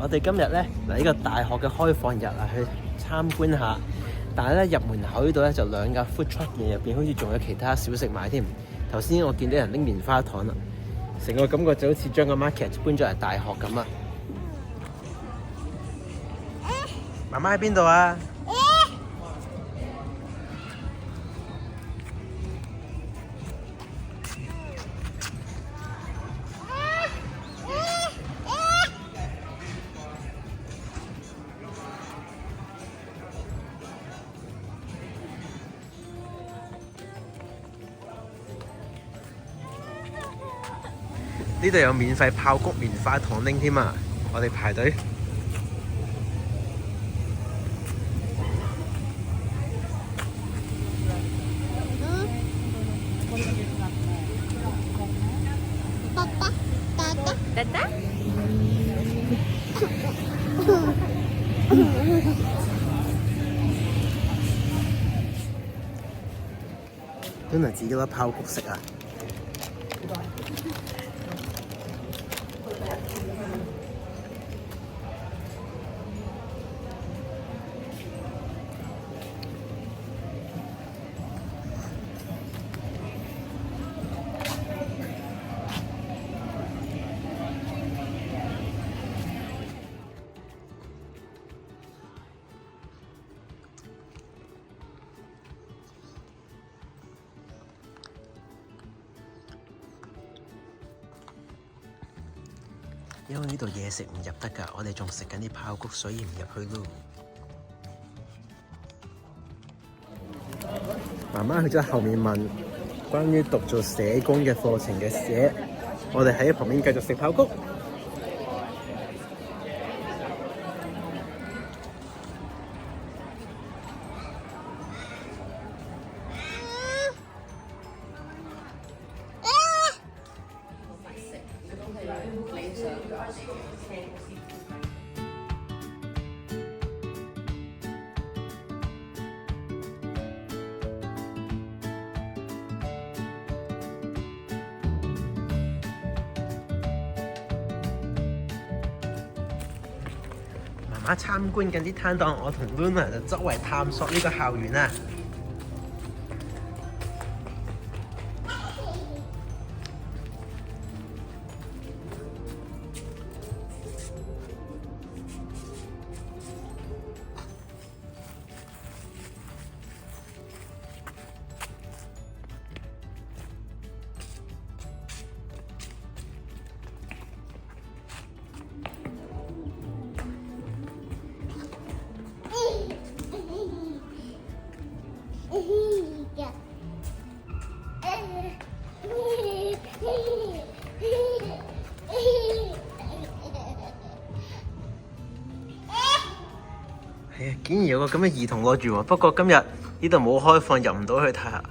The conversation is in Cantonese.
我哋今日咧嚟呢個大學嘅開放日啊，去參觀下。但係咧入門口呢度咧就兩架 food truck，入邊好似仲有其他小食賣添。頭先我見到人拎棉花糖啦，成個感覺就好似將個 market 搬咗嚟大學咁啊！媽媽喺邊度啊？呢度有免費爆谷棉花糖拎添啊！我哋排隊。真係自己攞爆谷食啊！因為呢度嘢食唔入得㗎，我哋仲食緊啲爆谷，所以唔入去咯。媽媽去咗後面問關於讀做社工嘅課程嘅事，我哋喺旁邊繼續食爆谷。媽媽參觀緊啲攤檔，我同 Luna 就周圍探索呢個校園啊！係啊，竟然有個咁嘅兒童樂園喎，不過今日呢度冇開放，入唔到去睇下。